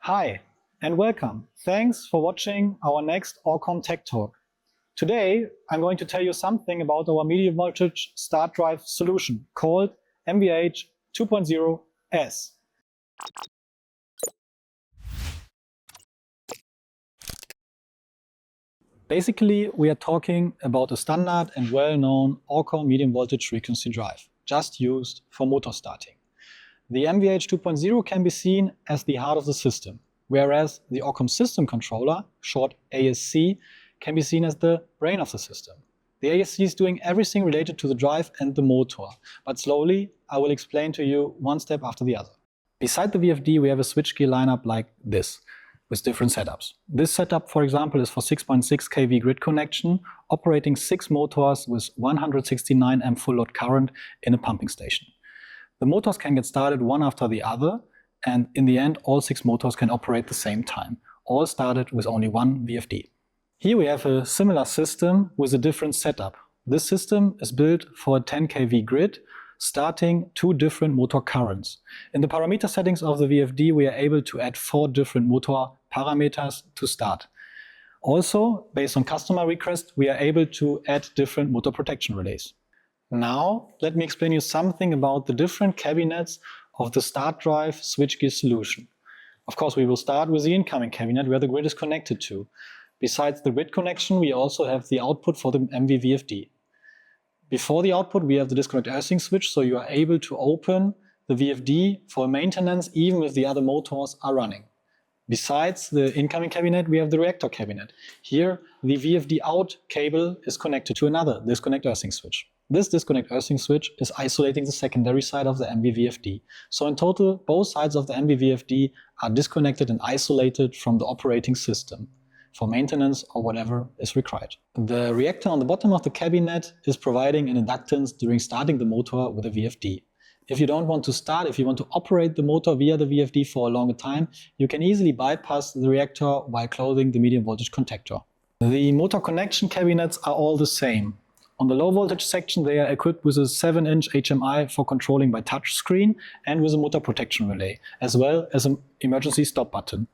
Hi and welcome. Thanks for watching our next AuCom Tech Talk. Today I'm going to tell you something about our medium voltage start drive solution called MVH2.0S. Basically, we are talking about a standard and well-known AuCom medium voltage frequency drive, just used for motor starting. The MVH 2.0 can be seen as the heart of the system, whereas the AuCom system controller, short ASC, can be seen as the brain of the system. The ASC is doing everything related to the drive and the motor, but slowly I will explain to you one step after the other. Beside the VFD, we have a switchgear lineup like this, with different setups. This setup, for example, is for 6.6 kV grid connection, operating 6 motors with 169 amp full load current in a pumping station. The motors can get started one after the other, and in the end all 6 motors can operate at the same time, all started with only one VFD. Here we have a similar system with a different setup. This system is built for a 10 kV grid, starting 2 different motor currents. In the parameter settings of the VFD, we are able to add 4 different motor parameters to start. Also, based on customer request, we are able to add different motor protection relays. Now, let me explain you something about the different cabinets of the start drive switchgear solution. Of course, we will start with the incoming cabinet where the grid is connected to. Besides the grid connection, we also have the output for the MV-VFD. Before the output, we have the disconnect earthing switch, so you are able to open the VFD for maintenance even if the other motors are running. Besides the incoming cabinet, we have the reactor cabinet. Here, the VFD out cable is connected to another disconnect earthing switch. This disconnect earthing switch is isolating the secondary side of the MV-VFD. So in total, both sides of the MV-VFD are disconnected and isolated from the operating system for maintenance or whatever is required. The reactor on the bottom of the cabinet is providing an inductance during starting the motor with a VFD. If you don't want to start, if you want to operate the motor via the VFD for a longer time, you can easily bypass the reactor while closing the medium voltage contactor. The motor connection cabinets are all the same. On the low voltage section, they are equipped with a 7-inch HMI for controlling by touch screen and with a motor protection relay, as well as an emergency stop button.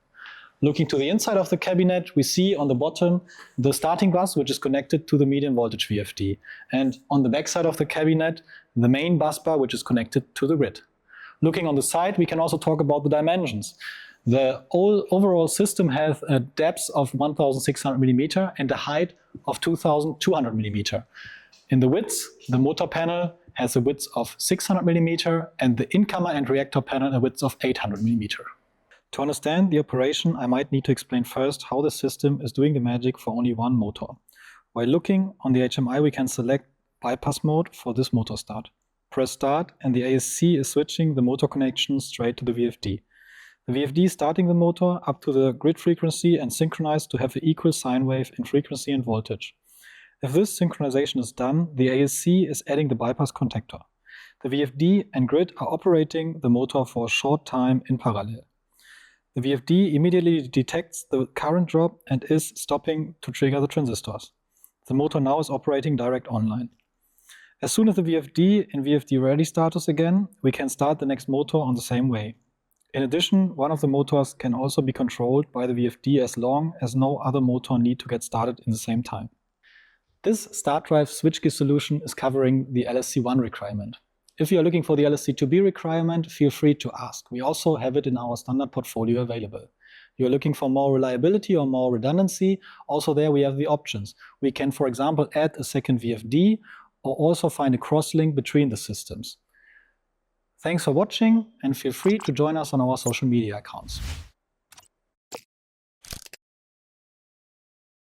Looking to the inside of the cabinet, we see on the bottom the starting bus, which is connected to the medium voltage VFD. And on the back side of the cabinet, the main bus bar, which is connected to the grid. Looking on the side, we can also talk about the dimensions. The overall system has a depth of 1,600 mm and a height of 2,200 mm. In the width, the motor panel has a width of 600 mm and the incomer and reactor panel a width of 800 mm. To understand the operation, I might need to explain first how the system is doing the magic for only one motor. While looking on the HMI, we can select bypass mode for this motor start. Press start and the ASC is switching the motor connection straight to the VFD. The VFD is starting the motor up to the grid frequency and synchronized to have an equal sine wave in frequency and voltage. If this synchronization is done, the ASC is adding the bypass contactor. The VFD and grid are operating the motor for a short time in parallel. The VFD immediately detects the current drop and is stopping to trigger the transistors. The motor now is operating direct online. As soon as the VFD in VFD ready status again, we can start the next motor on the same way. In addition, one of the motors can also be controlled by the VFD as long as no other motor need to get started in the same time. This start drive switchgear solution is covering the LSC1 requirement. If you are looking for the LSC2B requirement, feel free to ask. We also have it in our standard portfolio available. You are looking for more reliability or more redundancy, also there we have the options. We can, for example, add a second VFD or also find a cross-link between the systems. Thanks for watching and feel free to join us on our social media accounts.